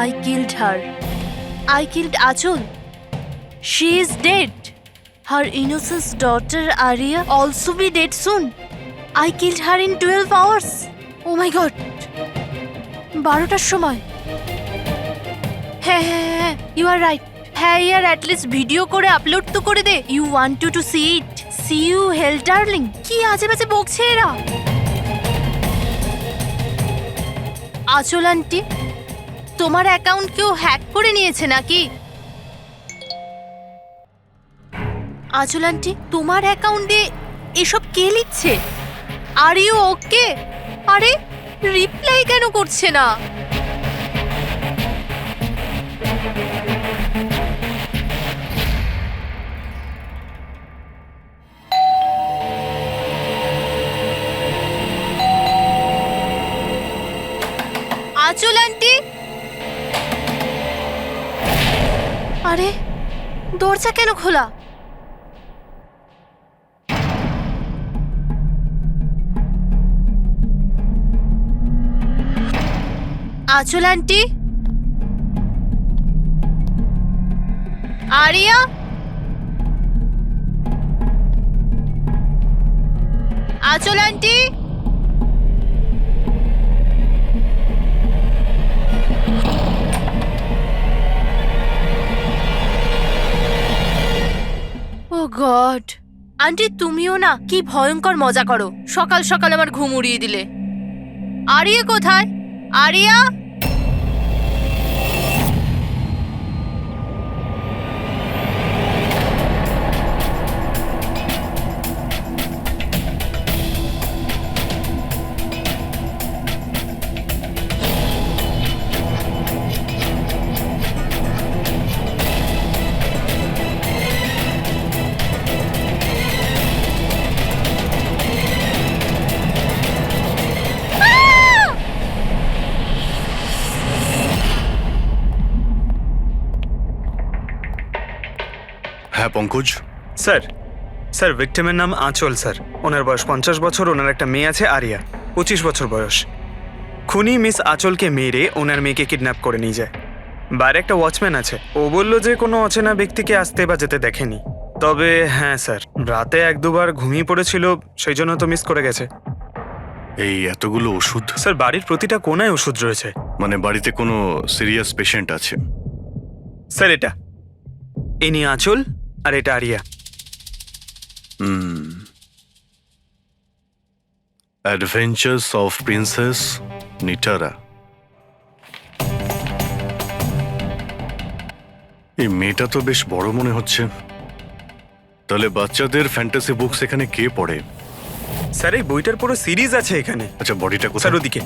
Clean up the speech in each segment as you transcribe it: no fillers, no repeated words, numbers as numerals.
I killed her. I killed Achul. She is dead. Her innocent daughter Arya also be dead soon. I killed her in 12 hours. Oh my god. 12টার সময়। হ্যাঁ, you are right. হ্যাঁ ইয়ার at least video করে upload তো করে দে। You want to see it. See you hell darling. কি আজে বাজে বকছে এরা। আচল আন্টি, তোমার অ্যাকাউন্ট কেউ হ্যাক করে নিয়েছে নাকি? আচল আন্টি, তোমার অ্যাকাউন্ট দিয়ে এসব কে লিখছে? Are you okay? আরে রিপ্লাই কেন করছে না? আচল আন্টি, আরে দরজা কেন খোলা? আচল আন্টি, আরিয়া, আচল আন্টি, ও গড, আন্টি তুমিও না কি ভয়ঙ্কর মজা করো। সকাল সকাল আমার ঘুম উড়িয়ে দিলে। আরিয়া কোথায়? আরিয়া, হ্যাঁ পঙ্কজ। স্যার ভিক্টিমের নাম আঁচল স্যার। ওনার বয়স 50 বছর। ওনার একটা মেয়ে আছে আরিয়া, 25 বছর বয়স। খুনি মিস আঁচলকে মেরে ওনার মেয়েকে কিডন্যাপ করে নিয়ে যায়। বাইরে একটা ওয়াচম্যান আছে, ও বললো যে কোনো অচেনা ব্যক্তিকে আসতে বা যেতে দেখেনি। তবে হ্যাঁ স্যার, রাতে 1-2 বার ঘুমিয়ে পড়েছিল, সেই জন্য তো মিস করে গেছে। এই এতগুলো ওষুধ? স্যার বাড়ির প্রতিটা কোনায় ওষুধ রয়েছে। মানে বাড়িতে কোনো সিরিয়াস পেশেন্ট আছে? স্যার এটা ইনি আঁচল আর এটা Aria. Adventures of princess Nitara. এই মেয়েটা তো বেশ বড় মনে হচ্ছে। তাহলে বাচ্চাদের ফ্যান্টাসি বুকস এখানে কে পড়ে? স্যার এই বইটার পুরো সিরিজ আছে এখানে। আচ্ছা বডিটা কোথায়? স্যার ওদিকে।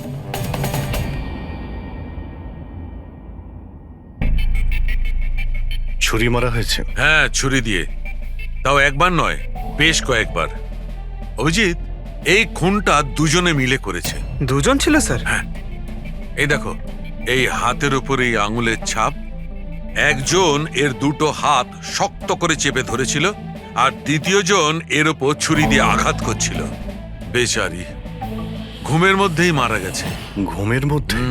ছুরি মারা হয়েছে? হ্যাঁ ছুরি দিয়ে, তাও একবার নয়, বেশ কয়েকবার। অভিজিৎ, এই খুনটা দুজনে মিলে করেছে। দুজন ছিল স্যার? হ্যাঁ, এই দেখো, এই হাতের উপর এই আঙুলের ছাপ। একজন এর দুটো হাত শক্ত করে চেপে ধরেছিল, আর দ্বিতীয় জন এর উপর ছুরি দিয়ে আঘাত করছিল। বেচারি ঘুমের মধ্যেই মারা গেছে। ঘুমের মধ্যে?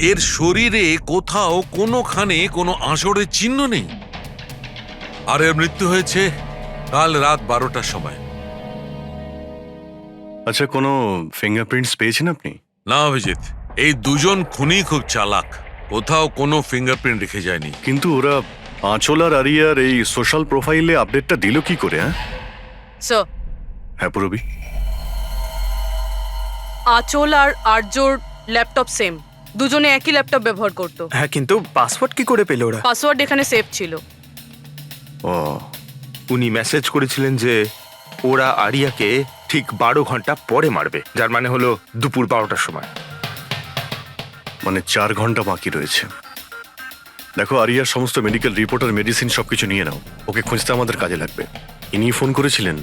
এর শরীরে কোথাও কোনোখানে কোনো আঁচড়ের চিহ্ন নেই। আর এর মৃত্যু হয়েছে কাল রাত 12টার সময়। আচ্ছা কোনো ফিঙ্গারপ্রিন্টস পেয়েছেন আপনি? না অভিজিৎ, এই দুজন খুনি খুব চালাক, কোথাও কোনো ফিঙ্গারপ্রিন্ট রেখে যায়নি। কিন্তু ওরা আঁচল আর আরিয়ার এই সোশ্যাল প্রোফাইলে আপডেটটা দিল কি করে? হ্যাঁ পুরবি। আঁচল আর আর্যর ল্যাপটপ সেম, দুজনে একই ল্যাপটপ ব্যবহার করত। হ্যাঁ কিন্তু পাসওয়ার্ড কি করে পেল ওরা? পাসওয়ার্ড এখানে সেভ ছিল। ও, উনি মেসেজ করেছিলেন যে ওরা আরিয়াকে ঠিক 12 ঘন্টা পরে মারবে, যার মানে হলো দুপুর 12টার সময়। মানে 4 ঘন্টা বাকি রয়েছে। দেখো আরিয়ার সমস্ত মেডিকেল রিপোর্ট আর মেডিসিন সবকিছু নিয়ে নাও, ওকে খুঁজতে আমাদের কাজে লাগবে। ইনি ফোন করেছিলেন?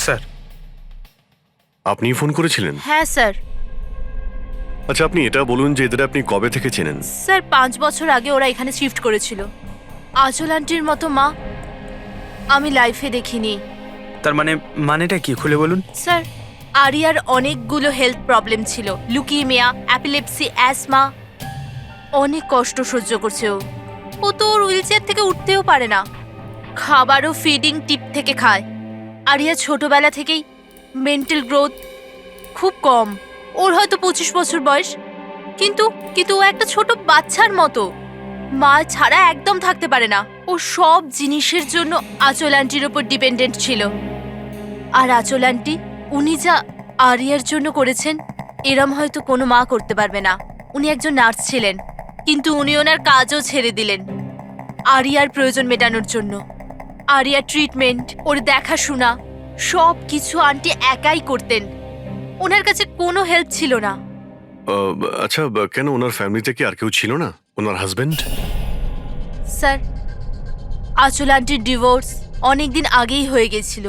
স্যার আপনি ফোন করেছিলেন? হ্যাঁ স্যার। আচ্ছা আপনি এটা বলুন যে এদের আপনি কবে থেকে চেনেন? স্যার 5 বছর আগে ওরা এখানে শিফট করেছিল। আঁচল আন্টির মতো মা আমি লাইফে দেখিনি। তার মানেটা কি খুলে বলুন। স্যার আরিয়ার অনেকগুলো হেলথ প্রবলেম ছিল, লুকিমিয়া, অ্যাপিলেপসি, অ্যাসমা। অনেক কষ্ট সহ্য করছে ও তো ওর হুইল চেয়ার থেকে উঠতেও পারে না, খাবারও ফিডিং টিপ থেকে খায়। আরিয়া ছোটবেলা থেকেই মেন্টাল গ্রোথ খুব কম, ওর হয়তো 25 বছর বয়স, কিন্তু কিন্তু ও একটা ছোট বাচ্চার মতো, মা ছাড়া একদম থাকতে পারে না। ও সব জিনিসের জন্য আঁচল আন্টির ওপর ডিপেন্ডেন্ট ছিল। আর আঁচল আন্টি উনি যা আরিয়ার জন্য করেছেন এরম হয়তো কোনো মা করতে পারবে না। উনি একজন নার্স ছিলেন, কিন্তু উনি ওনার কাজও ছেড়ে দিলেন আরিয়ার প্রয়োজন মেটানোর জন্য। আরিয়ার ট্রিটমেন্ট, ওর দেখাশোনা সব কিছু আন্টি একাই করতেন, ওনার কাছে কোনো হেল্প ছিল না। আচ্ছা, কেন ওনার ফ্যামিলিতে কি আর কেউ ছিল না? ওনার হাজবেন্ড? স্যার, আঁচল আন্টির ডিভোর্স অনেকদিন আগেই হয়ে গেছিল,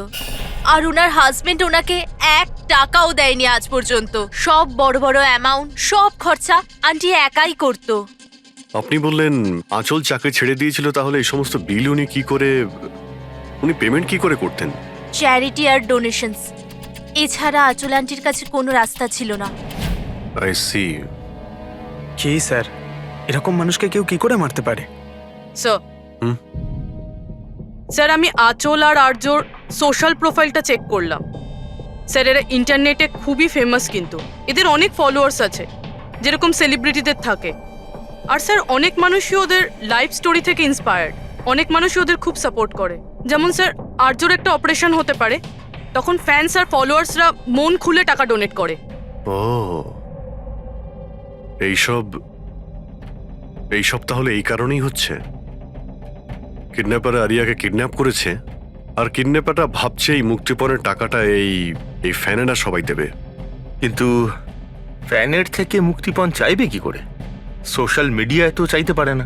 আর ওনার হাজবেন্ড ওনাকে 1 টাকাও দেয়নি আজ পর্যন্ত। সব বড় বড় অ্যামাউন্ট, সব খরচা আন্টি একাই করতো। আপনি বললেন আঁচল চাকরি ছেড়ে দিয়েছিল, তাহলে এই সমস্ত বিল উনি পেমেন্ট কি করে করতেন? চ্যারিটি আর ডোনেশনস, এছাড়া আঁচল আন্টির কাছে কোনো রাস্তা ছিল না। I C. কি স্যার, এরকম মানুষকে কেউ কি করে মারতে পারে? স্যার হুম? স্যার, আমি আঁচল আর আর্যর সোশ্যাল প্রোফাইলটা চেক করলাম। স্যার, এরা ইন্টারনেটে খুবই ফেমাস, কিন্তু এদের অনেক ফলোয়ার্স আছে যেরকম সেলিব্রিটিদের থাকে। আর স্যার, অনেক মানুষই ওদের লাইফ স্টোরি থেকে ইন্সপায়ার্ড, অনেক মানুষই ওদের খুব সাপোর্ট করে। যেমন স্যার, আর্যর একটা অপারেশন হতে পারে, তখন ফ্যান্স আর ফলোয়ার্সরা মন খুলে টাকা ডোনেট করে। ও, এইসব তাহলে এই কারণেই হচ্ছে। কিডন্যাপার আরিয়াকে কিডন্যাপ করেছে, আর কিডন্যাপারটা ভাবছে এই মুক্তিপণের টাকাটা এই ফ্যানেরা সবাই দেবে। কিন্তু ফ্যানের থেকে মুক্তিপণ চাইবে কি করে? সোশ্যাল মিডিয়ায় তো চাইতে পারে না।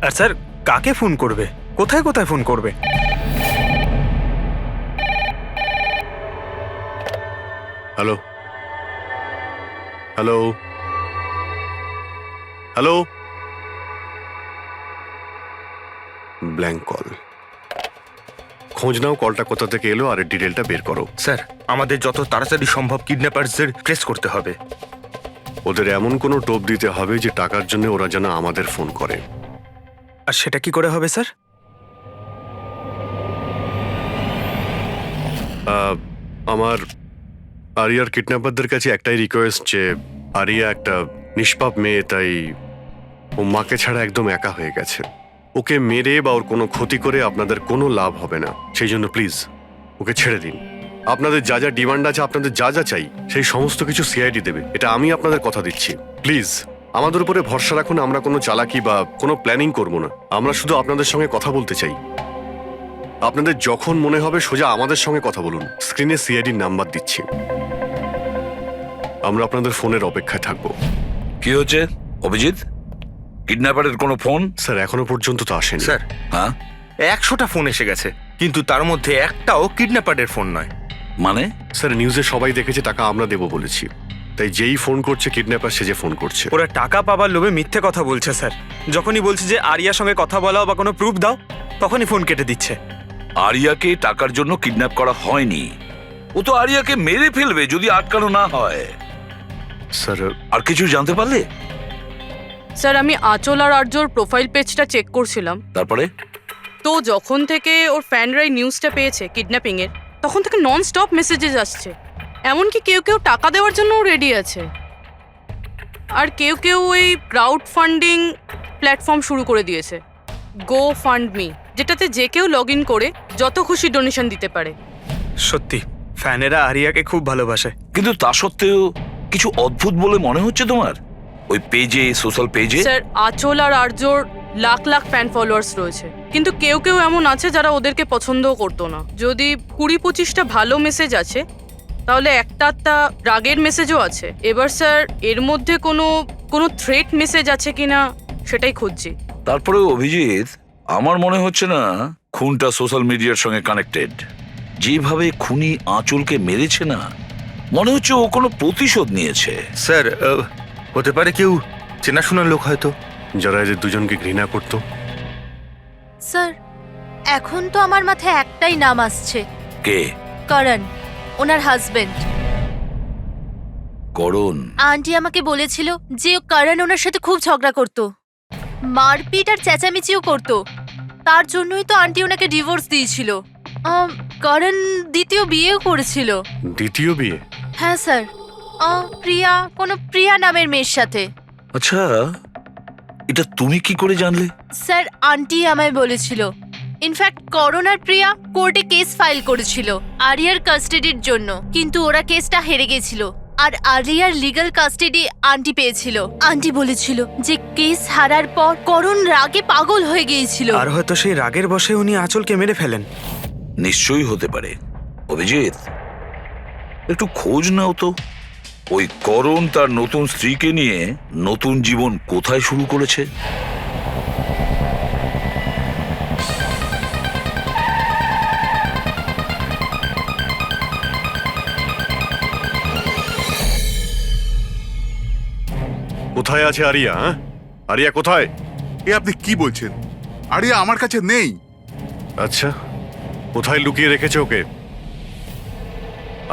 আর স্যার, কাকে ফোন করবে, কোথায় কোথায় ফোন করবে? Hello hello hello, blank call. খোঁজ নাও কলটা কোথা থেকে এলো আর এর ডিটেলটা বের করো। স্যার, আমাদের যত তাড়াতাড়ি সম্ভব কিডন্যাপারদের ট্রেস করতে হবে। ওদের এমন কোনো টোপ দিতে হবে যে টাকার জন্য ওরা যেন আমাদের ফোন করে। আর সেটা কি করে হবে স্যার? আমার আরিয়ার কিডন্যাপারদের কাছে একটাই রিকোয়েস্ট যে আরিয়া একটা নিষ্পাপ মেয়ে, তাই ও মাকে ছাড়া একদম একা হয়ে গেছে। ওকে মেরে বা ওর কোনো ক্ষতি করে আপনাদের কোনো লাভ হবে না, সেই জন্য প্লিজ ওকে ছেড়ে দিন। আপনাদের যা যা ডিমান্ড আছে, আপনাদের যা যা চাই, সেই সমস্ত কিছু সিআইডি দেবে, এটা আমি আপনাদের কথা দিচ্ছি। প্লিজ আমাদের উপরে ভরসা রাখুন, আমরা কোনো চালাকি বা কোনো প্ল্যানিং করব না। আমরা শুধু আপনাদের সঙ্গে কথা বলতে চাই। আপনাদের যখন মনে হবে সোজা আমাদের সঙ্গে কথা বলুন। স্ক্রিনে সিআইডির নাম্বার দিচ্ছি, আমরা আপনাদের ফোনের অপেক্ষায় থাকবো। কি হচ্ছে অভিজিৎ? কিডন্যাপারের কোনো ফোন? স্যার, এখনো পর্যন্ত তো আসেনি। স্যার, হ্যাঁ 100টা ফোন এসে গেছে, কিন্তু তার মধ্যে একটাও কিডন্যাপারের ফোন নয়। মানে? স্যার, নিউজে সবাই দেখেছে টাকা আমরা দেবো বলেছি, তাই যেই ফোন করছে কিডন্যাপার সেজে ফোন করছে। ওরা টাকা পাবার লোভে মিথ্যে কথা বলছে স্যার। যখনই বলছে যে আরিয়ার সঙ্গে কথা বলাও বা কোনো প্রুফ দাও, তখনই ফোন কেটে দিচ্ছে। আরিয়াকে টাকার জন্য কিডন্যাপ করা হয়নি, ও তো আরিয়াকে মেরে ফেলবে যদি আটকানো না হয়। স্যার, আর কিছু জানতে পারলে? স্যার, আমি আঁচল আর আর্যর প্রোফাইল পেজটা চেক করছিলাম, তারপরে? তো যখন থেকে ওর ফ্যানরাই নিউজটা পেয়েছে কিডন্যাপিংয়ের, তখন থেকে নন স্টপ মেসেজেস আসছে। এমনকি কেউ কেউ টাকা দেওয়ার জন্যও রেডি আছে, আর কেউ কেউ ওই ক্রাউড ফান্ডিং প্ল্যাটফর্ম শুরু করে দিয়েছে, গো ফান্ড মি, যেটাতে যে কেউ লগ ইন করে যত খুশি ডোনেশন দিতে পারে। সত্যি ফ্যানেরা আরিয়াকে খুব ভালোবাসে। কিন্তু তা সত্ত্বেও কিছু অদ্ভুত বলে মনে হচ্ছে তোমার ওই পেজে, সোশ্যাল পেজে? স্যার, আঁচল আর আর্যর লাখ লাখ ফ্যান ফলোয়ার্স রয়েছে, কিন্তু কেউ কেউ এমন আছে যারা ওদেরকে পছন্দও করতো না। যদি 20-25টা ভালো মেসেজ আছে, তাহলে একটা রাগের মেসেজও আছে। এবার স্যার, এর মধ্যে কোনো থ্রেট মেসেজ আছে কিনা সেটাই খুঁজছি। তারপরে অভিজিৎ, আমার মনে হচ্ছে না খুনটা সোশ্যাল মিডিয়ার সঙ্গে কানেক্টেড। যেভাবে খুনি আঁচলকে মেরেছে না, মনে হচ্ছে ও কোনো প্রতিশোধ নিয়েছে। স্যার, হতে পারে কেউ চেনাশোনার লোক হয়তো, যারা এদের দুজনকে ঘৃণা করতো। স্যার, এখন তো আমার মাথায় একটাই নাম আসছে, কে? করণ, ওনার হাজবেন্ড। করণ? আন্টি আমাকে বলেছিল যে করণ ওনার সাথে খুব ঝগড়া করতো। মারপিট আর চেঁচামেচিও করতো। তার জন্যই তো আন্টি ওনাকে ডিভোর্স দিয়েছিল। করণ দ্বিতীয় বিয়েও করেছিল। দ্বিতীয় বিয়ে? হ্যাঁ স্যার, প্রিয়া নামের মেয়ের সাথে। আচ্ছা, এটা তুমি কি করে জানলে? স্যার, আন্টি আমায় বলেছিল। ইনফ্যাক্ট করণ আর প্রিয়া কোর্টে কেস ফাইল করেছিল আরিয়ার কাস্টাডির জন্য, কিন্তু ওরা কেসটা হেরে গেছিল আর আরিয়ার লিগ্যাল কাস্টাডি আন্টি পেয়েছিল। আন্টি বলেছিল যে কেস হারার পর করণ রাগে পাগল হয়ে গিয়েছিল। আর হয়তো সেই রাগের বশে উনি আঁচলকে মেরে ফেলেন। নিশ্চয়ই হতে পারে। অভিজিৎ, একটু খোঁজ নাও তো, ওই করণ তার নতুন স্ত্রীকে নিয়ে নতুন জীবন কোথায় শুরু করেছে। কোথায় আছে আরিয়া? আরিয়া কোথায়? এ আপনি কি বলছেন? আরিয়া আমার কাছে নেই। আচ্ছা, কোথায় লুকিয়ে রেখেছে ওকে?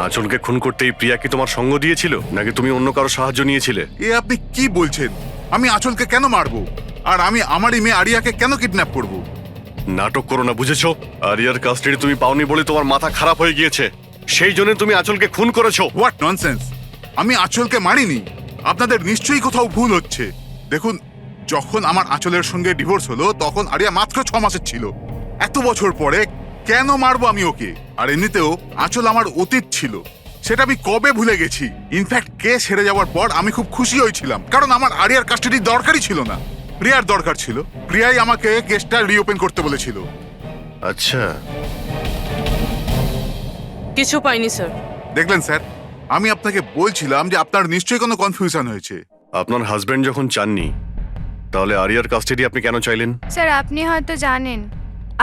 আঁচলকে খুন করতেই প্রিয়া কি তোমার সঙ্গ দিয়েছিল, নাকি তুমি অন্য কারো সাহায্য নিয়েছিলে? এ আপনি কি বলছেন? আমি আঁচলকে কেন মারবো? আর আমি আমারই মেয়ে আরিয়াকে কেন কিডন্যাপ করব? নাটক করো না, বুঝেছো? আরিয়ার কাস্টাডি তুমি পাওনি বলে তোমার মাথা খারাপ হয়ে গিয়েছে, সেই জন্য তুমি আঁচলকে খুন করেছো। What nonsense! আমি আঁচলকে মারিনি। আপনাদের নিশ্চয়ই কোথাও ভুল হচ্ছে। দেখুন, যখন আমার আঁচলের সঙ্গে ডিভোর্স হলো তখন আরিয়া মাত্র 6 মাসের ছিল। এত বছর পরে কেন মারবো আমি ওকে? আর এমনিতেও আঁচল আমার অতীত ছিল, সেটা আমি কবে ভুলে গেছি। ইনফ্যাক্ট কেস হেরে যাওয়ার পর আমি খুব খুশি হয়েছিলাম, কারণ আমার আরিয়ার কাস্টাডি দরকারই ছিল না, প্রিয়ার দরকার ছিল। প্রিয়াই আমাকে কেসটা রিওপেন করতে বলেছিল। আচ্ছা, কিছু পাইনি স্যার। দেখলেন স্যার, আমি আপনাকে বলছিলাম যে আপনার নিশ্চয়ই কোনো কনফিউশন হয়েছে। আপনার হাজবেন্ড যখন চাননি, তাহলে আরিয়ার কাস্টাডি আপনি কেন চাইলেন? স্যার, আপনি হয়তো জানেন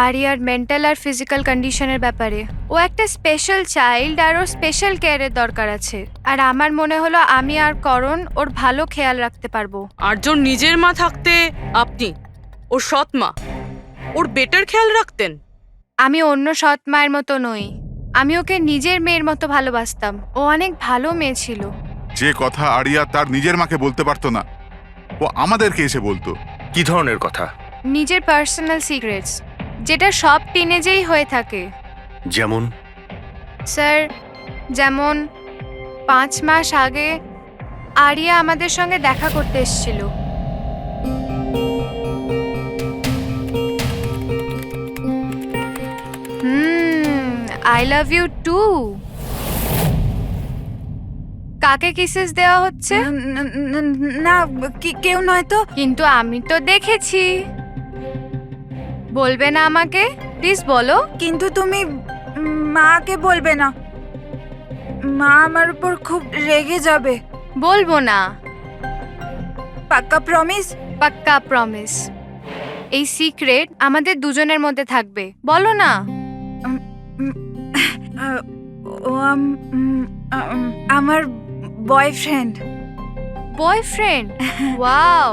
আরিয়ার মেন্টাল আর ফিজিক্যাল কন্ডিশনের ব্যাপারে। ও একটা স্পেশাল চাইল্ড আর ওর স্পেশাল কেয়ারের দরকার আছে। আর আমার মনে হলো আমি আর করণ ওর ভালো খেয়াল রাখতে পারবো। আর্যর নিজের মা থাকতে আপনি ওর সৎ মা, ওর বেটার খেয়াল রাখতেন। আমি অন্য সৎ মায়ের মতো নই, আমি ওকে নিজের মেয়ের মতো ভালোবাসতাম। ও অনেক ভালো মেয়ে ছিল। যে কথা আরিয়া তার নিজের মাকে বলতে পারতো না, ও আমাদেরকে এসে বলতো। কি ধরনের কথা? নিজের পার্সোনাল সিক্রেটস, যেটা সব টিনেজেই হয়ে থাকে। যেমন? স্যার, যেমন 5 মাস আগে আরিয়া আমাদের সঙ্গে দেখা করতে এসেছিল। I love you too. কাকে কিসেস দেওয়া হচ্ছে? না, কেউ নয় তো। কিন্তু আমি তো দেখেছি। বলবে না আমাকে? প্লিজ বলো। কিন্তু তুমি মাকে বলবে না, মা আমার উপর খুব রেগে যাবে। বলবো না। পাক্কা প্রমিস? পাক্কা প্রমিস। এই সিক্রেট আমাদের দুজনের মধ্যে থাকবে। বলো না। ও আমার বয়ফ্রেন্ড। বয়ফ্রেন্ড? ওয়াও।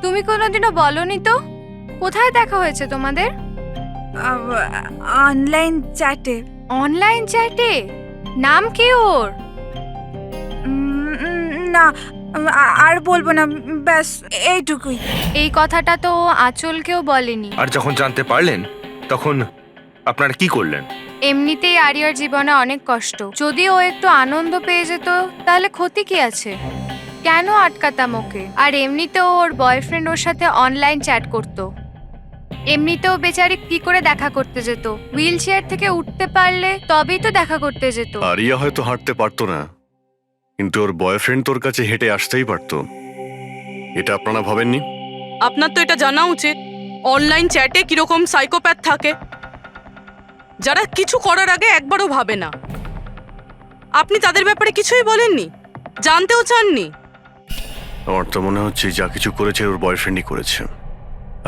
তুমি কোনোদিনও বলনি তো। কোথায় দেখা হয়েছে তোমাদের? অনলাইন চ্যাটে। অনলাইন চ্যাটে? নাম কি ওর? না, আর বলবো না, ব্যাস এইটুকুই। এই কথাটা তো ও আঁচলকেও বলেনি। আর যখন জানতে পারলেন তখন আপনারা কি করলেন? এমনিতেই আরিয়ার জীবনে অনেক কষ্ট, যদি ও একটু আনন্দ পেয়ে যেত তাহলে ক্ষতি কি আছে? কেন আটকাতাম ওকে? আর এমনিতেও ওর বয়ফ্রেন্ড ওর সাথে অনলাইন চ্যাট করতো। এমনিতেও বেচারি কি করে দেখা করতে যেত? হুইল চেয়ার থেকে উঠতে পারলে তবেই তো দেখা করতে যেত। আরিয়া হয়তো হাঁটতে পারতো না, কিন্তু ওর বয়ফ্রেন্ড তোর কাছে হেঁটে আসতেই পারতো। এটা আপনারা ভাবেননি? আপনার তো এটা জানা উচিত অনলাইন চ্যাটে কিরকম সাইকোপ্যাথ থাকে, যারা কিছু করার আগে একবারও ভাবে না। আপনি তাদের ব্যাপারে কিছুই বলেননি, জানতেও চাননি। আমার তো মনে হচ্ছে যা কিছু করেছে ওর বয়ফ্রেন্ডই করেছে।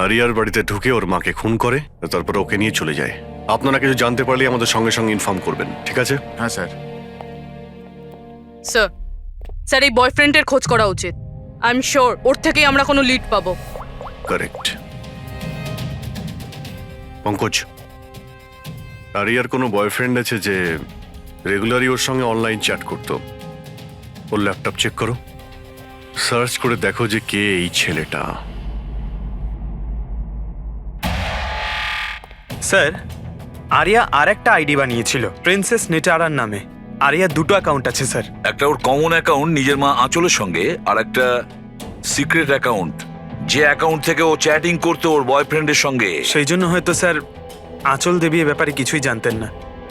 আরিয়ার বাড়িতে ঢুকে ওর মাকে খুন করে, তারপর ওকে নিয়ে চলে যায়। আপনারা কিছু জানতে পারলে আমাদের সঙ্গে সঙ্গে ইনফর্ম করবেন, ঠিক আছে? হ্যাঁ স্যার। স্যার, স্যার এই বয়ফ্রেন্ডের খোঁজ করা উচিত। আই এম শিওর ওর থেকেই আমরা কোনো লিড পাবো। কারেক্ট। পঙ্কজ, আরিয়ার কোনো বয়ফ্রেন্ড আছে যে রেগুলারই ওর সঙ্গে অনলাইন চ্যাট করতো? ওর ল্যাপটপ চেক করো, সার্চ করে দেখো যে কে এই ছেলেটা। স্যার আরিয়া আর একটা আইডি বানিয়েছিল প্রিন্সেস নিটারার নামে। আরিয়ার দুটো অ্যাকাউন্ট আছে স্যার। একটা ওর কমন অ্যাকাউন্ট নিজের মা আঁচলের সঙ্গে, আর একটা সিক্রেট অ্যাকাউন্ট, যে অ্যাকাউন্ট থেকে ও চ্যাটিং করতো ওর বয়ফ্রেন্ডের সঙ্গে। সেই জন্য হয়তো স্যার আঁচল দেবী এ ব্যাপারে কিছুই জানতেন না।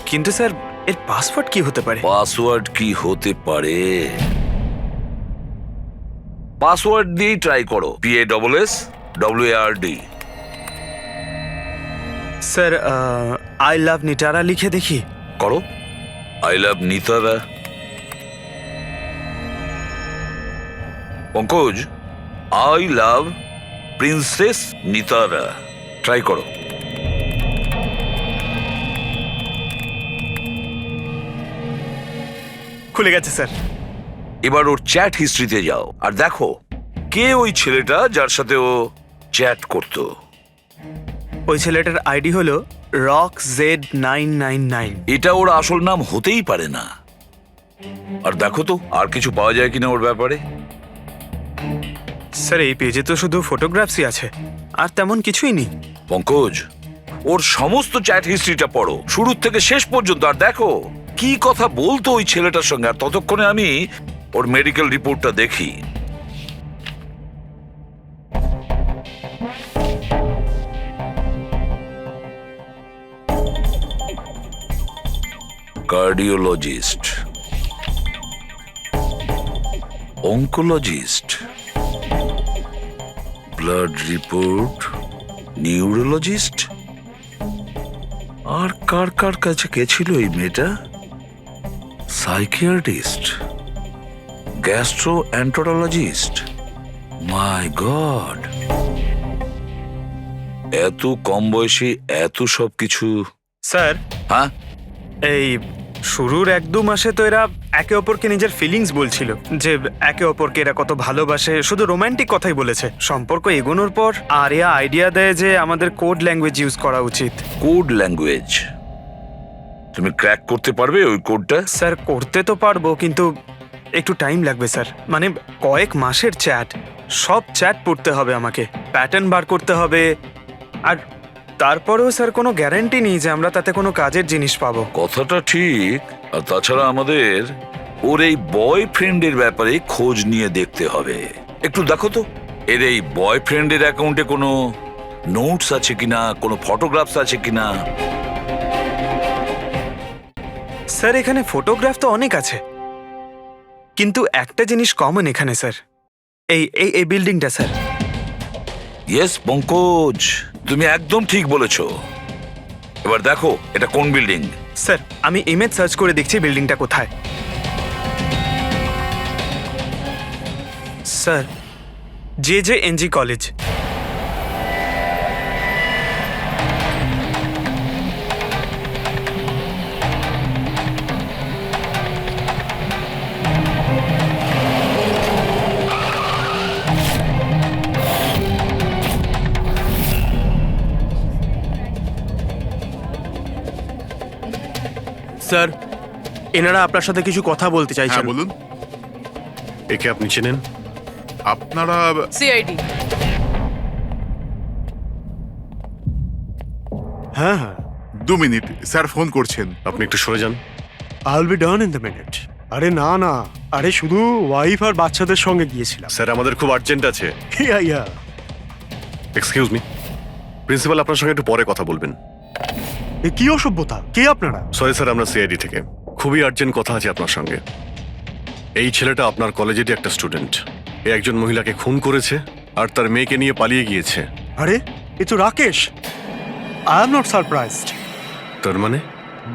কিন্তু স্যার এর পাসওয়ার্ড কি হতে পারে? পাসওয়ার্ড কি হতে পারে? পাসওয়ার্ড দিয়েই ট্রাই করো, PASSWARD। Sir I love Nitara লিখে দেখি। করো, I love Nitara. Pankaj, I love princess Nitara, try করো। খুলে গেছে স্যার। এবার ওর চ্যাট হিস্ট্রিতে যাও আর দেখো কে ওই ছেলেটা যার সাথে ও চ্যাট করতো। ওই ছেলেটার আইডি হলো রক Z999। এটা ওর আসল নাম হতেই পারে না। আর দেখো তো আর কিছু পাওয়া যায় কিনা ওর ব্যাপারে। স্যার এই পেজে তো শুধু ফটোগ্রাফসই আছে, আর তেমন কিছুই নেই। পঙ্কজ, ওর সমস্ত চ্যাট হিস্ট্রিটা পড়ো শুরু থেকে শেষ পর্যন্ত, আর দেখো কি কথা বলতো ওই ছেলেটার সঙ্গে। আর ততক্ষণে আমি ওর মেডিকেল রিপোর্টটা দেখি। Cardiologist, oncologist, blood report, neurologist. আর কার কার কাছে গেছিল এই মেয়েটা? Psychiatrist, gastroenterologist. My god, এত কম বয়সে এত সব কিছু। স্যার হ্যাঁ, এই শুরুর 1-2 মাসে তো এরা একে অপরকে নিজের ফিলিংস বলছিল, যে একে অপরকে এরা কত ভালোবাসে, শুধু রোমান্টিক কথাই বলেছে। সম্পর্ক এগোনোর পর আরিয়া আইডিয়া দেয় যে আমাদের কোড ল্যাঙ্গুয়েজ ইউজ করা উচিত। Code language? তুমি ক্র্যাক করতে পারবে ওই কোডটা? স্যার করতে তো পারবো, কিন্তু একটু টাইম লাগবে স্যার। মানে কয়েক মাসের চ্যাট, সব চ্যাট পড়তে হবে আমাকে, প্যাটার্ন বার করতে হবে। আর তারপরেও স্যার কোনো গ্যারান্টি নেই যে আমরা তাতে কোনো কাজের জিনিস পাবো। কথাটা ঠিক। আর তাছাড়া আমাদের ওর এই বয়ফ্রেন্ডের ব্যাপারে খোঁজ নিয়ে দেখতে হবে। একটু দেখো তো এর এই বয়ফ্রেন্ডের অ্যাকাউন্টে কোনো নোটস আছে কিনা, কোনো ফটোগ্রাফস আছে কিনা। স্যার এখানে ফটোগ্রাফ তো অনেক আছে, কিন্তু একটা জিনিস কমন এখানে স্যার, এই এই এই বিল্ডিংটা স্যার। ইয়েস পঙ্কজ, তুমি একদম ঠিক বলেছো। এবার দেখো এটা কোন বিল্ডিং। স্যার আমি ইমেজ সার্চ করে দেখছি বিল্ডিংটা কোথায়। Sir JJNG college. স্যার এনারা আপনার সাথে কিছু কথা বলতে হ্যাঁ চাইছেন। বলুন। একে আপনি চেনেন? আপনারা সিআইডি। হ্যাঁ হ্যাঁ, 2 মিনিট, স্যার ফোন করছেন। আপনি একটু সরে যান। আইল be done in the minute. আরে না না, আরে শুধু ওয়াইফ আর বাচ্চাদের সঙ্গে গিয়েছিলাম। স্যার আমাদের খুব আর্জেন্ট আছে। ইয়া ইয়া। এক্সকিউজ মি, প্রিন্সিপাল আপনার সঙ্গে একটু পরে কথা বলবেন। এ কি অসভ্যতা? কে আপনারা? সরি স্যার, আমরা সিআইডি থেকে। খুবই আর্জেন্ট কথা আছে আপনার সঙ্গে। এই ছেলেটা আপনার কলেজেরই একটা স্টুডেন্ট। এ একজন মহিলাকে খুন করেছে আর তার মেয়েকে নিয়ে পালিয়ে গিয়েছে। আরে এ তো Rakesh. I am not surprised. তার মানে?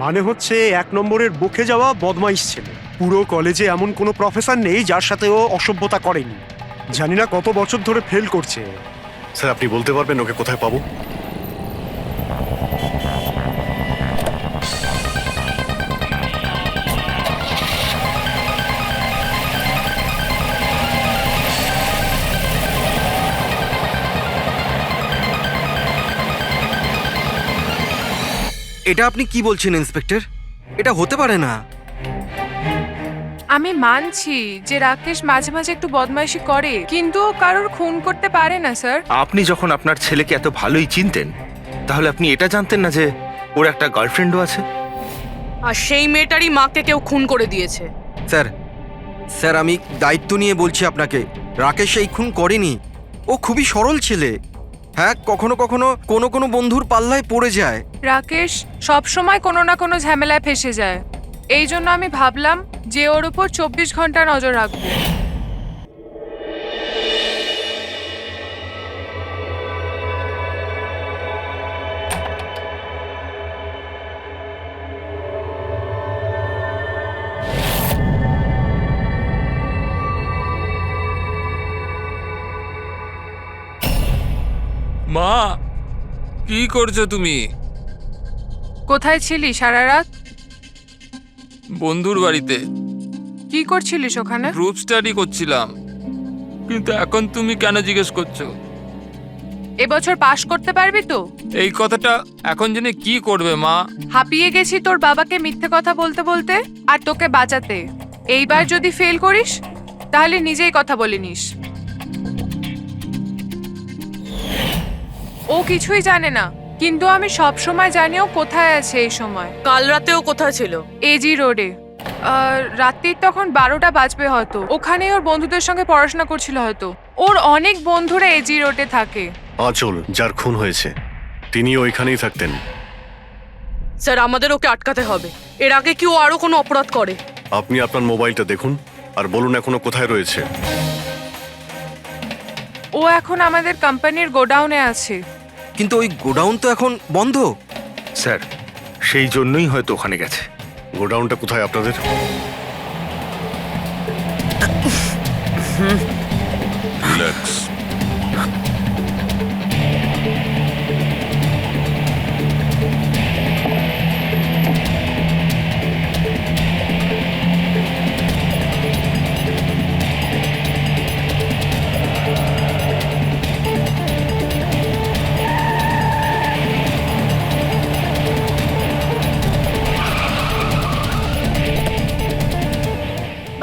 মানে হচ্ছে 1 নম্বরের বকে যাওয়া বদমাইশ ছেলে। পুরো কলেজে এমন কোনো প্রফেসর নেই যার সাথে ও অসভ্যতা করেনি। জানি না কত বছর ধরে ফেল করছে। স্যার আপনি বলতে পারবেন ওকে কোথায় পাবো? এটা আপনি কি বলছেন ইন্সপেক্টর? এটা হতে পারে না। আমি মানছি যে রাকেশ মাঝে মাঝে একটু বদমাইশি করে, কিন্তু ও কারোর খুন করতে পারে না স্যার। আপনি যখন আপনার ছেলেকে এত ভালোই চিনতেন, তাহলে আপনি এটা জানতেন না যে ওর একটা গার্লফ্রেন্ডও আছে? আর সেই মেয়েটারই মাকে কেউ খুন করে দিয়েছে। স্যার স্যার আমি দায়িত্ব নিয়ে বলছি আপনাকে, রাকেশ এই খুন করেনি। ও খুবই সরল ছেলে। হ্যাঁ, কখনো কখনো কোনো বন্ধুর পাল্লায় পড়ে যায়। রাকেশ সব সময় কোনো না কোনো ঝামেলায় ফেসে যায়। এই জন্য আমি ভাবলাম যে ওর উপর 24 ঘন্টা নজর রাখবো। মা, কি করছো তুমি? কোথায় ছিলি সারা রাত? বন্ধুর বাড়িতে কি করছিলিস ওখানে? গ্রুপ স্টাডি করছিলাম। কিন্তু এখন তুমি কেন জিজ্ঞেস করছো? এবছর পাশ করতে পারবি তো? এই কথাটা এখন জেনে কি করবে মা? হাঁপিয়ে গেছি তোর বাবাকে মিথ্যে কথা বলতে বলতে আর তোকে বাঁচাতে। এইবার যদি ফেল করিস তাহলে নিজেই কথা বলে নিস। ও কিছুই জানে না, কিন্তু আমি সব সময় জানি ও কোথায় আছে। এই সময় কাল রাতেও কোথায় ছিল? এজি রোডে। রাত্রির তখন 12টা বাজবে হয়তো। ওখানেই ওর বন্ধুদের সঙ্গে পড়াশোনা করছিল হয়তো। ওর অনেক বন্ধুরা এজি রোডে থাকে। আঁচল যার খুন হয়েছে তিনি ওইখানেই থাকতেন। স্যার আমাদের ওকে আটকাতে হবে। এর আগে কি ও আরো কোনো অপরাধ করে? আপনি আপনার মোবাইলটা দেখুন আর বলুন এখনো কোথায় রয়েছে। ও এখন আমাদের কোম্পানির গোডাউনে আছে। কিন্তু ওই গোডাউন তো এখন বন্ধ। স্যার সেই জন্যই হয়তো ওখানে গেছে। গোডাউনটা কোথায় আপনাদের? রিল্যাক্স।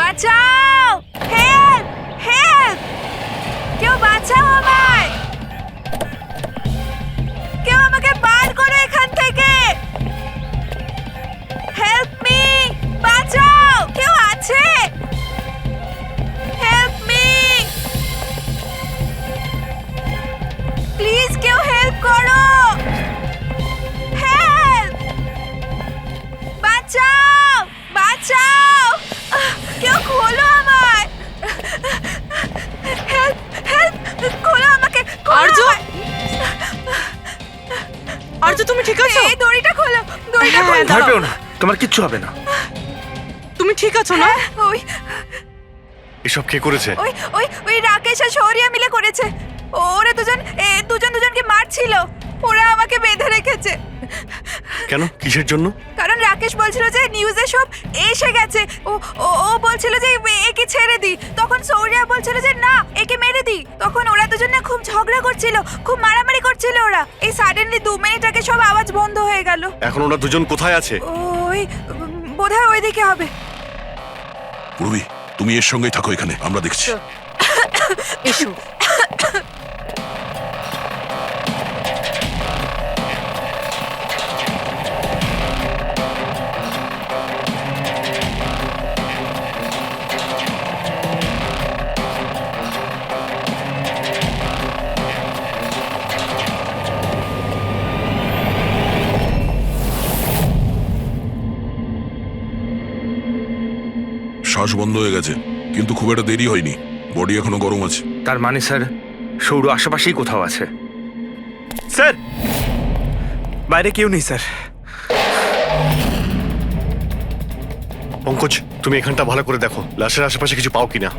বাঁচাও! হেল্প! হেল্প! কেউ বাঁচাও আমায়! কেউ আমাকে বার করো এখান থেকে! Help me! বাঁচাও! কেউ আছে? Help me! প্লিজ কেউ হেল্প করো! হেল্প! বাঁচাও! বাঁচাও! কেউ খোলো আমায়! হেল্প! হেল্প! খোলো আমাকে! আর্য! আর্য তুমি ঠিক আছো? এই দড়িটা খোলো! দড়িটা খোলো! ভয় পেও না, তোমার কিচ্ছু হবে না। তুমি ঠিক আছো না? ওই এসব কে করেছে? ওই ওই ওই রাকেশ আর শৌরিয়া মিলে করেছে। ওরা দুজনকে মারছিল। ওরা আমাকে বেঁধে রেখেছে। কেন? কিসের জন্য? কারণ রাকেশ বলছিল যে নিউজে সব এসে গেছে। ও ও ও বলছিল যে একে ছেড়ে দি। তখন শৌরিয়া বলছিল যে না, একে মেরে দি। তখন ওরা দুজন না খুব ঝগড়া করছিল, খুব মারামারি করছিল ওরা। এই সাডেনলি 2 মিনিট আগে সব আওয়াজ বন্ধ হয়ে গেল। এখন ওরা দুজন কোথায় আছে? ওই বোধহয় ওইদিকে হবে। পূর্বী, তুমি এর সঙ্গেই থাকো এখানে, আমরা দেখছি। এসো। শ্বাস বন্ধ হয়ে গেছে, কিন্তু খুব একটা দেরি হয়নি। বডি এখনো গরম আছে। তার মানে স্যার সৌর আশেপাশেই কোথাও আছে। স্যার বাইরে কেউ নেই স্যার। পঙ্কজ, তুমি এখানটা ভালো করে দেখো, লাশের আশেপাশে কিছু পাও কিনা।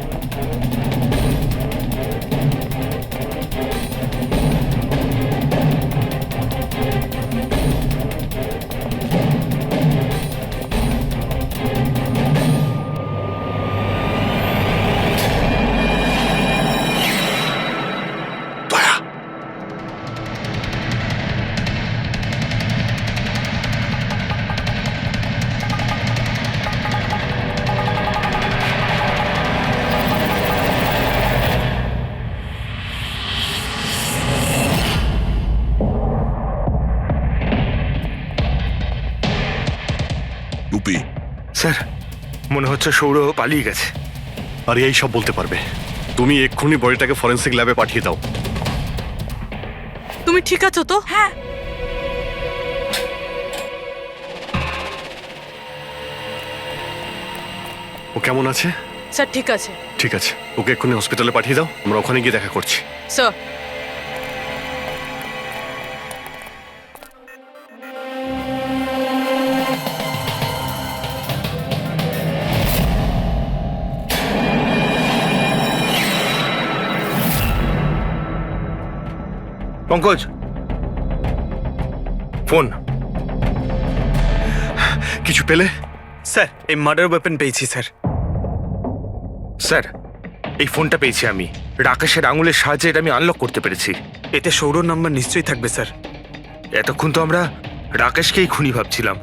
স্যার মনে হচ্ছে সৌর পালিয়ে গেছে। আরিয়া এই সব বলতে পারবে। তুমি এক্ষুনি বডিটাকে ফরেন্সিক ল্যাবে পাঠিয়ে দাও। তুমি ঠিক আছো তো? হ্যাঁ। ও কেমন আছে? স্যার ঠিক আছে। ঠিক আছে, ওকে এক্ষুনি হসপিটালে পাঠিয়ে দাও, আমরা ওখানে গিয়ে দেখা করছি। Sir Pankaj, phone. কিছু পেলে? স্যার এই মার্ডার ওয়েপন পেয়েছি স্যার। স্যার এই ফোনটা পেয়েছি আমি, রাকেশের আঙুলের সাহায্যে এটা আমি আনলক করতে পেরেছি। এতে সৌরভ নাম্বার নিশ্চয়ই থাকবে স্যার। এতক্ষণ তো আমরা রাকেশকেই খুনি ভাবছিলাম,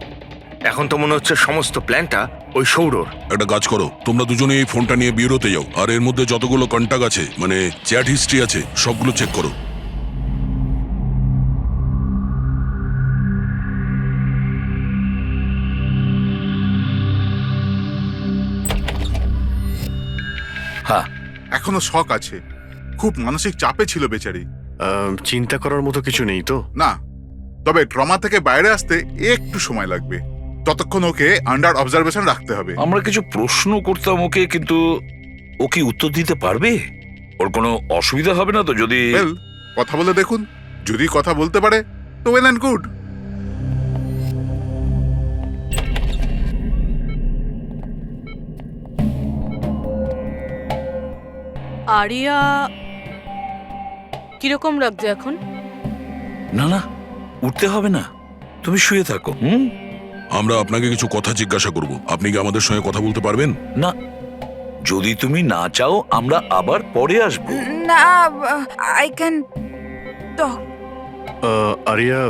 এখন তো মনে হচ্ছে সমস্ত প্ল্যানটা ওই সৌরর। একটা কাজ করো, তোমরা দুজনে এই ফোনটা নিয়ে বিউরোতে যাও, আর এর মধ্যে যতগুলো কন্টাক্ট আছে মানে চ্যাট হিস্ট্রি আছে সবগুলো চেক করো। হ্যাঁ, এখনো শক আছে, খুব মানসিক চাপে ছিল বেচারি। চিন্তা করার মতো কিছু নেই তো? না, তবে ট্রমা থেকে বাইরে আসতে একটু সময় লাগবে, ততক্ষণ ওকে আন্ডার অবজারভেশন রাখতে হবে। আমরা কিছু প্রশ্ন করতাম ওকে, কিন্তু ও কি উত্তর দিতে পারবে? ওর কোনো অসুবিধা হবে না তো যদি? ওয়েল, কথা বলে দেখুন, যদি কথা বলতে পারে তো ওয়েল অ্যান্ড গুড। আরিয়া কিরকম লাগছে এখন? না না, উঠতে হবে না, তুমি শুয়ে থাকো। আমরা আপনাকে কিছু কথা জিজ্ঞাসা করব, আপনি কি আমাদের সঙ্গে কথা বলতে পারবেন? না, যদি তুমি না চাও আমরা আবার পরে আসবো। না, আই ক্যান টক। আরিয়া,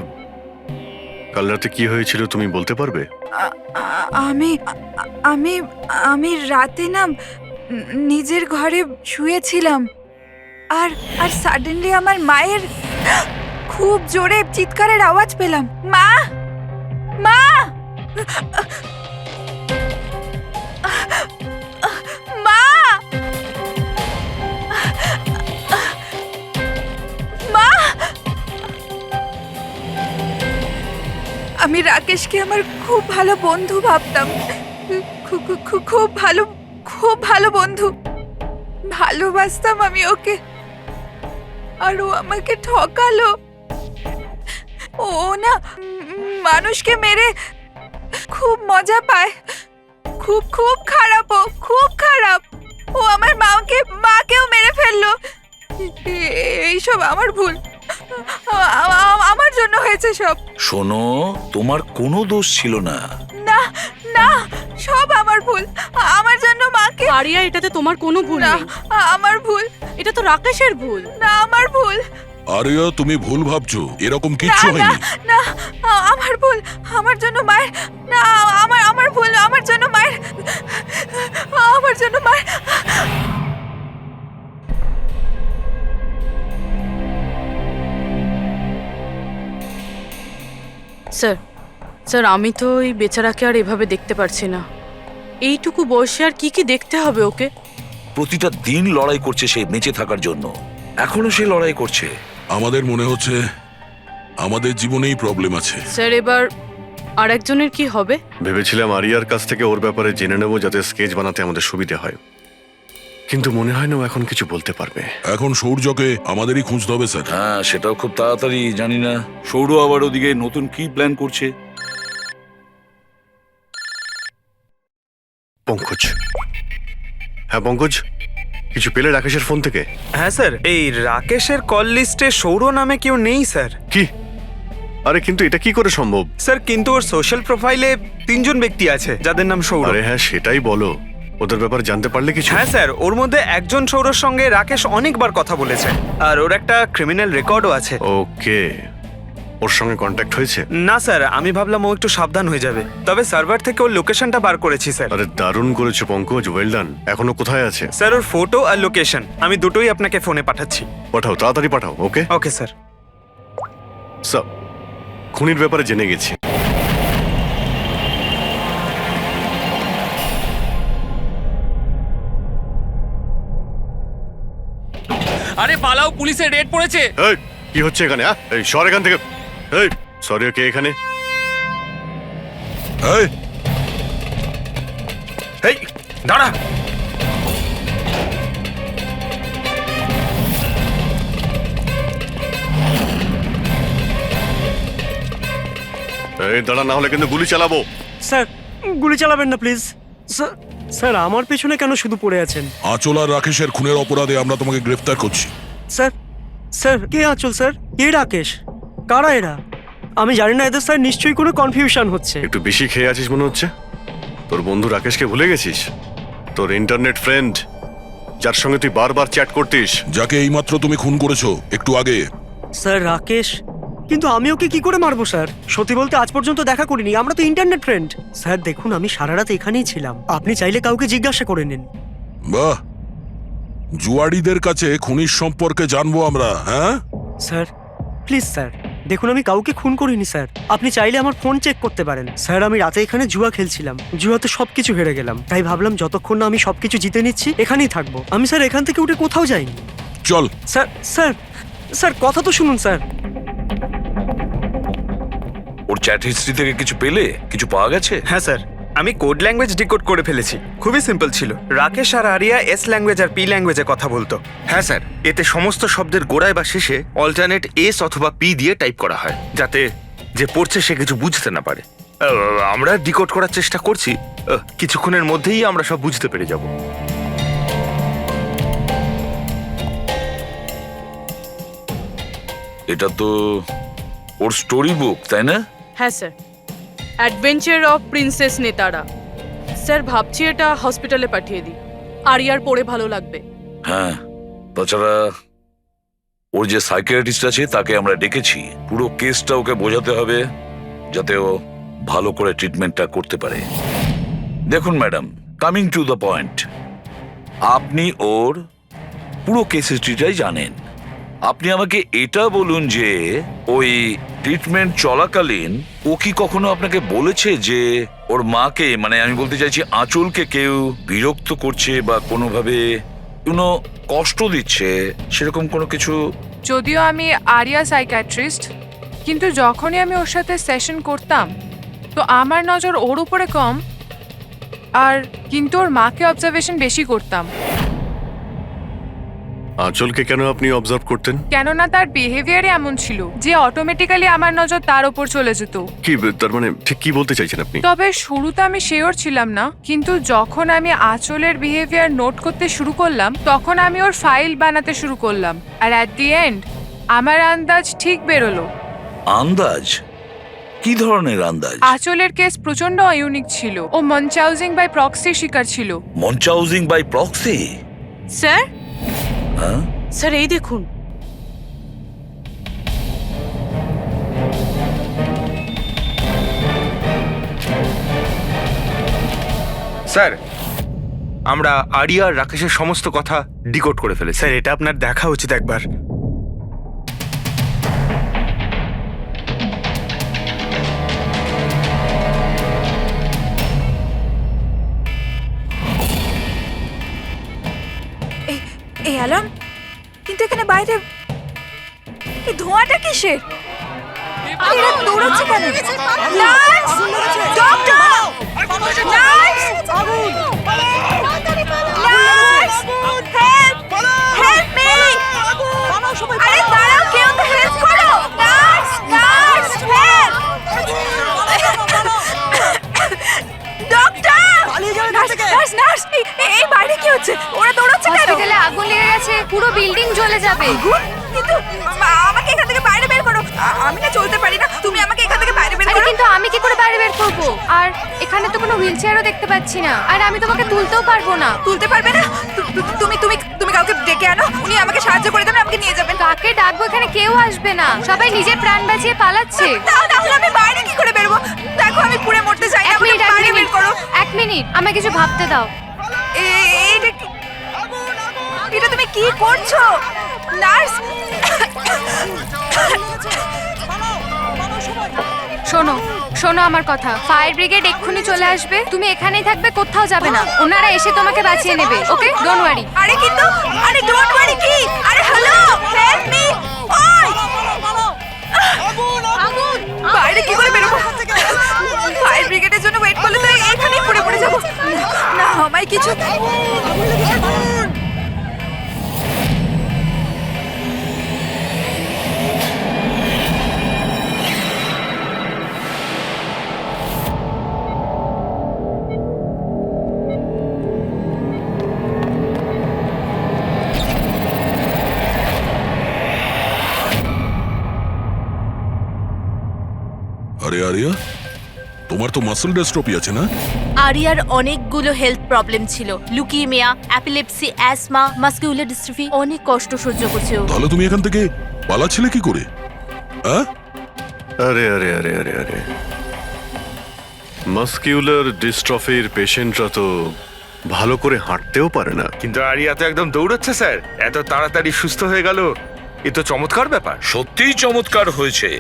কাল রাতে কি হয়েছিল তুমি বলতে পারবে? আমি আমি আমি রাতে না নিজের ঘরে শুয়েছিলাম, আর আর সাডেনলি আমার মায়ের খুব জোরে চিৎকারের আওয়াজ পেলাম। মা, মা, মা, মা। আমি রাকেশকে আমার খুব ভালো বন্ধু ভাবতাম, খুব ভালো বন্ধু ভালোবাসতাম আমি ওকে, আর ও আমাকে ঠকালো। ও না মানুষকে মেরে খুব মজা পায়, খুব খুব খারাপ, ও খুব খারাপ। ও আমার মাকেও মেরে ফেললো। এইসব আমার ভুল, আমার জন্য হয়েছে সব। শোনো, তোমার কোনো দোষ ছিল না। না না, সব আমার ভুল, আমার জন্য মাকে। আরিয়া, এটাতে তোমার কোনো ভুল না, নেই। আমার ভুল। এটা তো রাকেশের ভুল। না, আমার ভুল। আরিয়া, তুমি ভুল ভাবছো, এরকম কিচ্ছু না হয়নি। না, আমার ভুল, আমার জন্য মায়ের। না, আমার ভুল, আমার জন্য মায়ের, আমার জন্য মায়ের। স্যার স্যার আমি তো ওই বেচারাকে আর এভাবে দেখতে পারছি না। এইটুকু বয়সে আর কি কি দেখতে হবে ওকে? প্রতিটা দিন লড়াই করছে সে বেঁচে থাকার জন্য, এখনো সে লড়াই করছে। আমাদের মনে হচ্ছে আমাদের জীবনেই প্রবলেম আছে। স্যার এবার আরেকজনের কি হবে? ভেবেছিলাম আরিয়ার কাছ থেকে ওর ব্যাপারে জেনে নেবো, যাতে স্কেচ বানাতে আমাদের সুবিধা হয়, কিন্তু মনে হয় না ও এখন কিছু বলতে পারবে। এখন সৌর্যকে আমাদেরই খুঁজতে হবে স্যার। হ্যাঁ, সেটাও খুব তাড়াতাড়ি। জানি না সৌর আবার ওদিকে নতুন কি প্ল্যান করছে। পঙ্কজ, হ্যাঁ পঙ্কজ, কিছু পেলে রাকেশের ফোন থেকে? হ্যাঁ স্যার, এই রাকেশের কল লিস্টে সৌর নামে কেউ নেই স্যার। কি? আরে কিন্তু এটা কি করে সম্ভব? স্যার কিন্তু ওর সোশ্যাল প্রোফাইলে 3 জন ব্যক্তি আছে যাদের নাম সৌর। আরে হ্যাঁ, সেটাই বলো, ওদের ব্যাপারে জানতে পারলে কিছু? হ্যাঁ স্যার, ওর মধ্যে একজন সৌরর সঙ্গে রাকেশ অনেকবার কথা বলেছে, আর ওর একটা ক্রিমিনাল রেকর্ডও আছে। ওকে, ওর সঙ্গে কন্ট্যাক্ট হয়েছে? না স্যার, আমি ভাবলাম ও একটু সাবধান হয়ে যাবে, তবে সার্ভার থেকে ওর লোকেশনটা বার করেছি স্যার। আরে দারুণ করেছো পঙ্কজ, ওয়েল ডান। এখনো কোথায় আছে? স্যার ওর ফটো আর লোকেশন আমি দুটোই আপনাকে ফোনে পাঠাচ্ছি। পাঠাও, তাড়াতাড়ি পাঠাও। ওকে ওকে স্যার। স্যার, খুনির ব্যাপারে জেনে গেছি। আরে পালাও, পুলিশের রেড পড়েছে। এই কি হচ্ছে এখানে? এই সর এখান থেকে। এই সরি, কে এখানে? এই এই দাঁড়া। এই দাঁড়া, না হলে কিন্তু গুলি চালাবো। স্যার গুলি চালাবেন না প্লিজ। স্যার আমার পেছনে কেন শুধু পড়ে আছেন? আঁচল আর রাকেশের খুনের অপরাধে আমরা তোমাকে গ্রেফতার করছি। স্যার স্যার কে আঁচল স্যার? কে রাকেশ? কারা এরা? আমি জানি না এদের, স্যার নিশ্চয়ই কোনো কনফিউশন হচ্ছে। একটু বেশি খেয়ে আছিস মনে হচ্ছে। তোর বন্ধু রাকেশকে ভুলে গেছিস? তোর ইন্টারনেট ফ্রেন্ড, যার সঙ্গে তুই বারবার চ্যাট করতিস। যাকে এইমাত্র তুমি খুন করেছো একটু আগে। স্যার রাকেশ? কিন্তু আমি ওকে কি করে মারবো স্যার? সত্যি বলতে আজ পর্যন্ত দেখা করিনি, আমরা তো ইন্টারনেট ফ্রেন্ড। স্যার দেখুন, আমি সারা রাত এখানেই ছিলাম, আপনি চাইলে কাউকে জিজ্ঞাসা করে নিন। বাহ, জুয়াড়িদের কাছে খুনির সম্পর্কে জানবো আমরা। হ্যাঁ স্যার প্লিজ স্যার, দেখুন আমি কাউকে খুন করিনি স্যার, আপনি চাইলে আমার ফোন চেক করতে পারেন। স্যার আমি রাতে এখানে জুয়া খেলছিলাম, জুয়াতে সবকিছু হেরে গেলাম, তাই ভাবলাম যতক্ষণ না আমি সবকিছু জিতে নিচ্ছি এখানেই থাকবো। আমি স্যার এখান থেকে উঠে কোথাও যাইনি। চল। স্যার স্যার স্যার কথা তো শুনুন স্যার। ওর চ্যাট হিস্ট্রি থেকে কিছু পেলে? কিছু পাওয়া গেছে? হ্যাঁ স্যার, আমি কোড ল্যাঙ্গুয়েজ ডিকোড করে ফেলেছি। খুবই সিম্পল ছিল। রাকেশ আর আরিয়া এস ল্যাঙ্গুয়েজ আর পি ল্যাঙ্গুয়েজে কথা বলতো। হ্যাঁ স্যার, এতে সমস্ত শব্দের গোড়ায় বা শেষে অল্টারনেট এস অথবা পি দিয়ে টাইপ করা হয়, যাতে যে পড়ছে সে কিছু বুঝতে না পারে। আমরা ডিকোড করার চেষ্টা করছি, কিছুক্ষণের মধ্যেই আমরা সব বুঝতে পেরে যাব। এটা তো ওর স্টোরি বুক, তাই না? হ্যাঁ স্যার, অ্যাডভেঞ্চার অফ প্রিন্সেস নেতারা। স্যার ভাবছি এটা হসপিটালে পাঠিয়ে দিই, আরিয়ার পড়ে ভালো লাগবে। হ্যাঁ, তাছাড়া ওর যে সাইকিয়াট্রিস্ট আছে তাকে আমরা ডেকেছি। পুরো কেসটা ওকে বোঝাতে হবে, যাতে ও ভালো করে ট্রিটমেন্টটা করতে পারে। দেখুন madam, coming to the point, আপনি ওর পুরো কেস হিস্ট্রিটাই জানেন। আপনি আমাকে এটা বলুন যে ওই ট্রিটমেন্ট চলাকালীন ও কি কখনো আপনাকে বলেছে যে ওর মাকে, মানে আমি বলতে চাইছি আঁচলকে, কেউ বিরক্ত করছে বা কোনোভাবে কোনো কষ্ট দিচ্ছে, সেরকম কোনো কিছু? যদিও আমি আরিয়া সাইকিয়াট্রিস্ট, কিন্তু যখনই আমি ওর সাথে সেশন করতাম তো আমার নজর ওর উপরে কম, আর কিন্তু ওর মাকে অবজারভেশন বেশি করতাম। আঁচলকে কেন আপনি অবজার্ভ করতেন? কেননা তার বিহেভিয়ারে এমন ছিল যে অটোমেটিক্যালি আমার নজর তার ওপর চলে যেত। কি তার মানে ঠিক কি বলতে চাইছেন আপনি? তবে শুরুতে আমি শিওর ছিলাম না, কিন্তু যখন আমি আঁচলের বিহেভিয়ার নোট করতে শুরু করলাম তখন আমি ওর ফাইল বানাতে শুরু করলাম, আর অ্যাট দি এন্ড আমার আন্দাজ ঠিক বেরোলো। আন্দাজ? কি ধরনের আন্দাজ? আঁচলের কেস প্রচন্ড ইউনিক ছিল। ও মনচাউজিং বাই প্রক্সির শিকার ছিল। মনচাউজিং বাই প্রক্সি? স্যার, হ্যাঁ স্যার এই দেখুন। স্যার, আমরা আরিয়া আর রাকেশের সমস্ত কথা ডিকোড করে ফেলেছি। স্যার এটা আপনার দেখা উচিত একবার। এই অ্যালার্ম, কিন্তু এখানে বাইরে এই ধোঁয়াটা কিসের? এরা দৌড়াচ্ছে কেন? Nurse! Doctor! Nurse! Nurse! Help! Help me! আরে দাঁড়াও, কেউ তো হেল্প করো! Nurse! Nurse! Help! Doctor! Nurse! Nurse! এই বাইরে কি হচ্ছে? ওরা দৌড়াচ্ছে কেন? হসপিটালে আগুন লেগে গেছে, পুরো বিল্ডিং জ্বলে যাবে। কিন্তু আমাকে এখান থেকে বাইরে বের করো। আমি না চলতে পারি না, তুমি আমাকে এখান থেকে বাইরে বের করো। কিন্তু আমি কি করে বাইরে বের করব? আর এখানে তো কোনো হুইলচেয়ারও দেখতে পাচ্ছি না, আর আমি তোমাকে তুলতেও পারবো না। তুলতে পারবে না? তুমি তুমি তুমি কাউকে ডেকে আনো, উনি আমাকে সাহায্য করে দেবেন, আমাকে নিয়ে যাবেন। কাকে ডাকবো? এখানে কেউ আসবে না, সবাই নিজের প্রাণ বাঁচিয়ে পালাচ্ছে। তাহলে আমি বাইরে কি করে বেরোবো? দেখো আমি পুড়ে মরতে চাই না, আমাকে বাইরে বের করো। এক মিনিট, আমাকে কিছু ভাবতে দাও। এটা তুমি কি করছো নার্স? শোনো শোনো আমার কথা, ফায়ার ব্রিগেড এক্ষুনি চলে আসবে, তুমি এখানেই থাকবে, কোথাও যাবে না, ওনারা এসে তোমাকে বাঁচিয়ে নেবে। ওকে, ডোন্ট ওয়ারি। আরে কিন্তু, আরে ডোন্ট ওয়ারি কি? আরে হ্যালো, হেল্প মি! আগুন! বাইরে কি করে বেরোবো? ফায়ার ব্রিগেডের জন্য ওয়েট করলে তো এখানেই পড়ে যাবো। না আমায় কিছু আরে আরিয়া, তোমার তো মাসল ডেস্ট্রপি আছে না? আরিয়ার অনেকগুলো হেলথ প্রবলেম ছিল, লুকিমিয়া, অ্যাপিলেপসি, অ্যাসমা, মাসকুলার ডিস্ট্রফি, অনেক কষ্ট সহ্য করছে ও। তাহলে তুমি এখান থেকে পালাচ্ছিলে কি করে? হ্যাঁ, আরে আরে আরে আরে আরে মাসকিউলার ডিস্ট্রফির পেশেন্টরা তো ভালো করে হাঁটতেও পারে না। কিন্তু আরিয়া তো একদম দৌড়াচ্ছে স্যার, এত তাড়াতাড়ি সুস্থ হয়ে গেল, এ তো চমৎকার ব্যাপার। সত্যিই চমৎকার হয়েছে।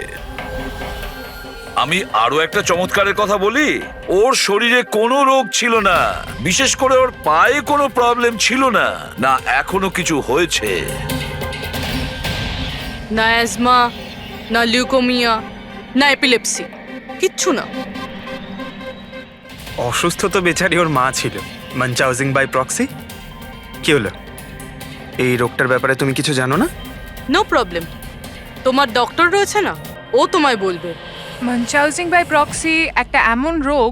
আমি আরো একটা চমৎকারের কথা বলি, ওর শরীরে কোনো রোগ ছিল না, বিশেষ করে ওর পায়ে কোনো প্রবলেম ছিল না, না এখনো কিছু হয়েছে। না অ্যাজমা, না লিউকোমিয়া, না এপিলেপসি, কিচ্ছু না। অসুস্থ তো বেচারি ওর মা ছিল, মানচাউজিং বাই প্রক্সি। কি হলো, এই রোগটার ব্যাপারে তুমি কিছু জানো না? নো প্রবলেম, তোমার ডক্টর রয়েছে না, ও তোমায় বলবে। মানচাউজিং বাই প্রক্সি একটা এমন রোগ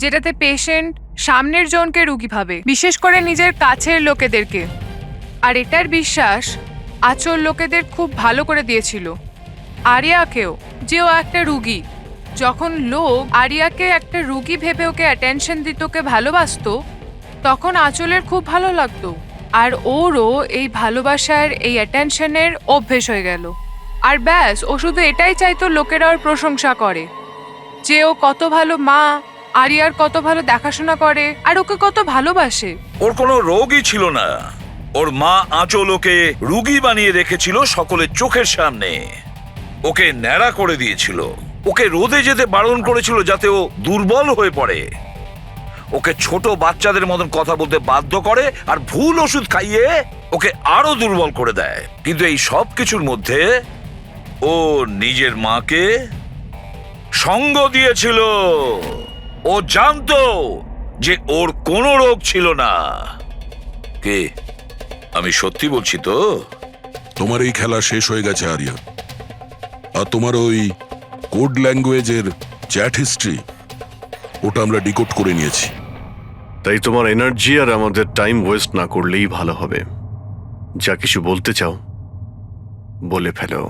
যেটাতে পেশেন্ট সামনের জনকে রোগী ভাবে, বিশেষ করে নিজের কাছের লোকেদেরকে। আর এটার বিশ্বাস আচল লোকেদের খুব ভালো করে দিয়েছিল আরিয়াকেও, যে ও একটা রুগী। যখন লোক আরিয়াকে একটা রুগী ভেবে ওকে অ্যাটেনশন দিত, ওকে ভালোবাসতো, তখন আচলের খুব ভালো লাগতো। আর ওরও এই ভালোবাসার, এই অ্যাটেনশনের অভ্যেস হয়ে গেল। আর ব্যাস, ও শুধু এটাই চাইতো লোকেরা ওর প্রশংসা করে, যে ও কত ভালো মা, আরিয়ার কত ভালো দেখাশোনা করে, আর ওকে কত ভালোবাসে। ওর কোনো রোগই ছিল না, ওর মা আঁচল ওকে রুগী বানিয়ে রেখেছিল সকলের চোখের সামনে। ওকে ন্যাড়া করে দিয়েছিল, ওকে রোদে যেতে বারণ করেছিল যাতে ও দুর্বল হয়ে পড়ে, ওকে ছোট বাচ্চাদের মতন কথা বলতে বাধ্য করে, আর ভুল ওষুধ খাইয়ে ওকে আরো দুর্বল করে দেয়। কিন্তু এই সব কিছুর মধ্যে ও নিজের মাকে সঙ্গ দিয়েছিল। ও জানতো যে ওর কোনো রোগ ছিল না। কে, আমি সত্যি বলছি তো? তোমার এই খেলা শেষ হয়ে গেছে আরিয়া। আর তোমার ওই কোড ল্যাঙ্গুয়েজের চ্যাট হিস্ট্রি, ওটা আমরা ডিকোড করে নিয়েছি। তাই তোমার এনার্জি আর আমাদের টাইম ওয়েস্ট না করলেই ভালো হবে। যা কিছু বলতে চাও বলে ফেলো।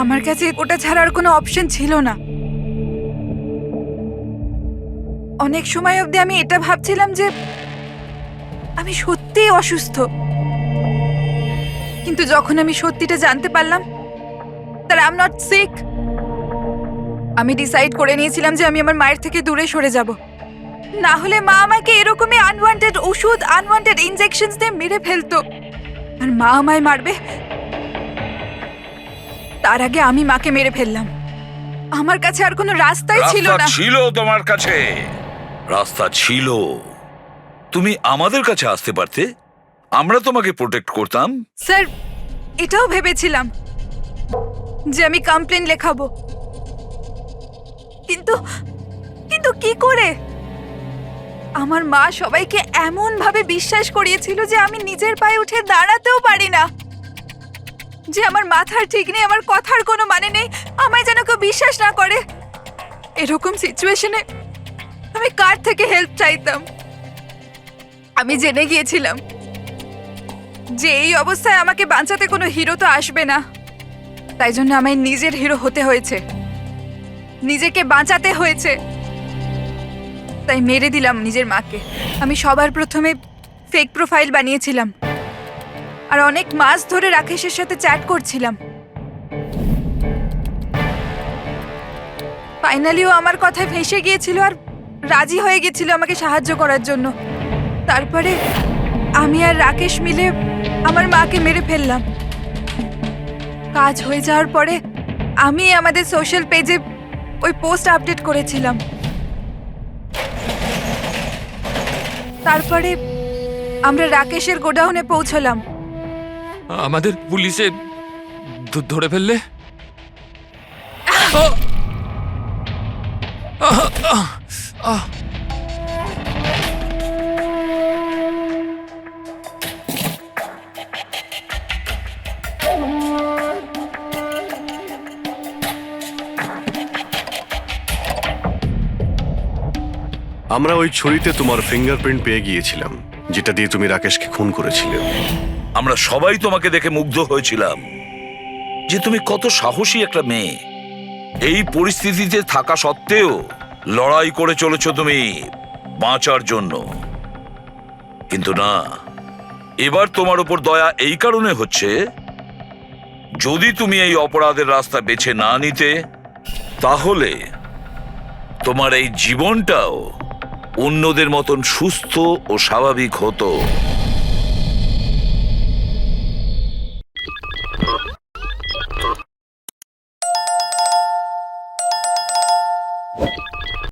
আমার কাছে ওটা ছাড়ার কোনো অপশন ছিল না। অনেক সময় অবধি আমি এটা ভাবছিলাম যে আমি সত্যিই অসুস্থ, কিন্তু যখন আমি সত্যিটা জানতে পারলাম that I'm not sick, আমি ডিসাইড করে নিয়েছিলাম যে আমি আমার মায়ের থেকে দূরে সরে যাব। না হলে মা আমাকে এরকমই আনওয়ান্টেড ওষুধ, আনওয়ান্টেড ইনজেকশনস দিয়ে মেরে ফেলতো। আর মা আমায় মারবে তার আগে আমি মাকে মেরে ফেললাম। আমার কাছে আর কোনো রাস্তাই ছিল রাস্তা না। ছিল তোমার কাছে, রাস্তা ছিল। তুমি আমাদের কাছে আসতে পারতে, আমরা তোমাকে প্রোটেক্ট করতাম। স্যার, এটাও ভেবেছিলাম যে আমি কমপ্লেন লেখাবো, কিন্তু কিন্তু কি করে? আমার মা সবাইকে এমন ভাবে বিশ্বাস করিয়েছিল যে আমি নিজের পায়ে উঠে দাঁড়াতেও পারি না, যে আমার মাথার ঠিক নেই, আমার কথার কোনো মানে নেই, আমায় যেন কেউ বিশ্বাস না করে। এরকম সিচুয়েশনে আমি কার থেকে হেল্প চাইতাম? আমি জেনে গিয়েছিলাম যে এই অবস্থায় আমাকে বাঁচাতে কোনো হিরো তো আসবে না, তাই জন্য আমায় নিজের হিরো হতে হয়েছে, নিজেকে বাঁচাতে হয়েছে। তাই মেরে দিলাম নিজের মাকে। আমি সবার প্রথমে ফেক প্রোফাইল বানিয়েছিলাম, আর অনেক মাস ধরে রাকেশের সাথে চ্যাট করছিলাম। ফাইনালিও আমার কথায় ফেঁসে গিয়েছিল আর রাজি হয়ে গেছিল আমাকে সাহায্য করার জন্য। তারপরে আমি আর রাকেশ মিলে আমার মাকে মেরে ফেললাম। কাজ হয়ে যাওয়ার পরে আমি আমাদের সোশ্যাল পেজে ওই পোস্ট আপডেট করেছিলাম। তারপরে আমরা রাকেশের গোডাউনে পৌঁছলাম। আমাদের পুলিশে ধরে ফেললে? আমরা ওই ছুরিতে তোমার ফিঙ্গারপ্রিন্ট পেয়ে গিয়েছিলাম, যেটা দিয়ে তুমি রাকেশকে খুন করেছিলে। আমরা সবাই তোমাকে দেখে মুগ্ধ হয়েছিলাম যে তুমি কত সাহসী একটা মেয়ে। এই পরিস্থিতিতে থাকা সত্ত্বেও লড়াই করে চলেছ তুমি বাঁচার জন্য। কিন্তু না, এবার তোমার উপর দয়া এই কারণে হচ্ছে, যদি তুমি এই অপরাধের রাস্তা বেছে না নিতে, তাহলে তোমার এই জীবনটাও অন্যদের মতন সুস্থ ও স্বাভাবিক হতো।